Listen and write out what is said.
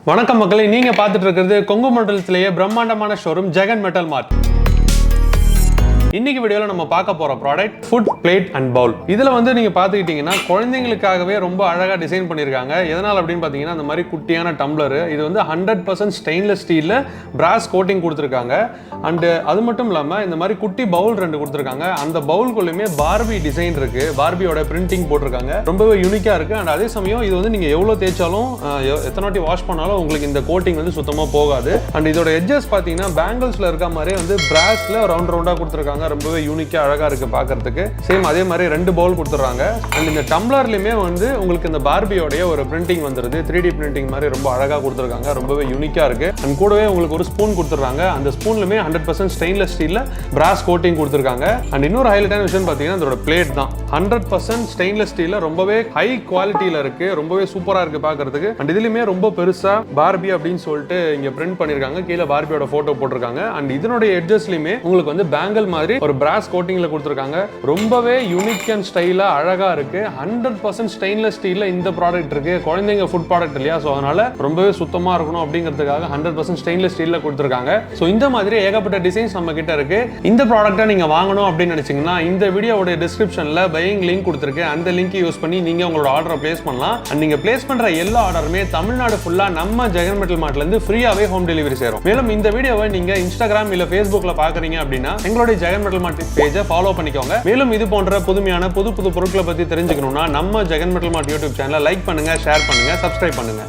வணக்கம் மக்களே, நீங்க பார்த்துட்டு இருக்கிறது கொங்கு மண்டலத்திலேயே பிரம்மாண்டமான ஷோரூம் ஜெகன் மெட்டல் மார்ட். இன்னைக்கு வீடியோல நம்ம பார்க்க போற product food plate and bowl. இதுல நீங்க பாத்துக்கிட்டீங்கன்னா குழந்தைங்களுக்காகவே ரொம்ப அழகா டிசைன் பண்ணிருக்காங்க. எதனால அப்படின்னு பாத்தீங்கன்னா அந்த மாதிரி குட்டியான டம்ளர் இது 100% ஸ்டெயின்லெஸ் ஸ்டீல்ல பிராஸ் கோட்டிங் கொடுத்துருக்காங்க. அண்ட் அது மட்டும் இல்லாம இந்த மாதிரி குட்டி பவுல் 2 கொடுத்துருக்காங்க. அந்த பவுல்குள்ளயுமே பார்பி டிசைன் இருக்கு, பார்பியோட பிரிண்டிங் போட்டிருக்காங்க. ரொம்பவே யூனிக்கா இருக்கு. அண்ட் அதே சமயம் இது நீங்க எவ்வளவு தேய்ச்சாலும் எத்தனை வாட்டி வாஷ் பண்ணாலும் உங்களுக்கு இந்த கோட்டிங் சுத்தமா போகாது. அண்ட் இதோட எட்ஜஸ் பாத்தீங்கன்னா பேங்கிள்ஸ்ல இருக்க மாதிரி பிராஸ்ல ரவுண்ட் ரவுண்டா கொடுத்துருக்காங்க. ரொம்பவே யூனிக்கா அழகா இருக்கு பார்க்கிறதுக்கு. சேம் அதே மாதிரி 2 பவுல் கொடுத்துறாங்க. அண்ட் இந்த டம்ளர்லயுமே உங்களுக்கு இந்த பார்பியோடைய ஒரு பிரிண்டிங் வந்துருது. 3D பிரிண்டிங் மாதிரி ரொம்ப அழகா கொடுத்துருக்காங்க. ரொம்பவே யூனிக்கா இருக்கு. அண்ட் கூடவே உங்களுக்கு ஒரு ஸ்பூன் கொடுத்துறாங்க. அந்த ஸ்பூன்லயுமே 100% ஸ்டெயின்லெஸ் ஸ்டீல்ல பிராஸ் கோட்டிங் கொடுத்துருக்காங்க. அண்ட் இன்னொரு ஹைலைட்டான விஷயம் பாத்தீங்கன்னா இதோட பிளேட் தான் 100% ஸ்டெயின்லெஸ் ஸ்டீல்ல ரொம்பவே ஹை குவாலிட்டியில இருக்கு. ரொம்பவே சூப்பரா இருக்கு பார்க்கிறதுக்கு. அண்ட் இதுலயுமே ரொம்ப பெருசா பார்பி அப்படின்னு சொல்லிட்டு இங்க பிரிண்ட் பண்ணிருக்காங்க. கீழே பார்பியோட போட்டோ போட்டிருக்காங்க. அண்ட் இதனுடைய எட்ஜஸ்லயுமே உங்களுக்கு பேங்கிள் மாதிரி ஒரு பிராஸ் கோட்டிங்ல கொடுத்திருக்காங்க. ரொம்பவே யூனிக் அண்ட் ஸ்டைலா அழகா இருக்கு. 100% ஸ்டெயின்லெஸ் ஸ்டீல்ல இந்த ப்ராடக்ட் இருக்கு. குழந்தைங்க ஃபுட் ப்ராடக்ட் இல்லையா, சோ அதனால ரொம்பவே சுத்தமா இருக்கணும் அப்படிங்கிறதுக்காக 100% ஸ்டெயின்லெஸ் ஸ்டீல்ல கொடுத்திருக்காங்க. சோ இந்த மாதிரி ஏகப்பட்ட டிசைன்ஸ் நம்ம கிட்ட இருக்கு. இந்த ப்ராடக்ட்டை நீங்க வாங்கணும் அப்படின்னு நினைச்சீங்கன்னா இந்த வீடியோவோட டிஸ்கிரிப்ஷன்ல பையிங் லிங்க் கொடுத்திருக்கேன். அந்த லிங்க் யூஸ் பண்ணி நீங்க உங்களோட ஆர்டரை பிளேஸ் பண்ணலாம். அண்ட் நீங்க பிளேஸ் பண்ற எல்லா ஆர்டருமே தமிழ்நாடு ஃபுல்லா நம்ம ஜெகன் மெட்டல் மார்ட்ல இருந்து ஃப்ரீயாவே ஹோம் டெலிவரி சேரும். மேலும் இந்த வீடியோவை நீங்க இன்ஸ்டாகிராம் இல்ல Facebookல பாக்குறீங்க அப்படின்னா எங்களுடைய ஜெகன் மெட்டல் மார்ட் பேஜை ஃபாலோ பண்ணிக்கோங்க. மேலும் இது போன்ற புதுமையான புது பொருட்களை பத்தி தெரிஞ்சுக்கணும்னா நம்ம ஜெகன் மெட்டல் மார்ட் யூடியூப் சேனலை லைக் பண்ணுங்க, ஷேர் பண்ணுங்க, சப்ஸ்கிரைப் பண்ணுங்க.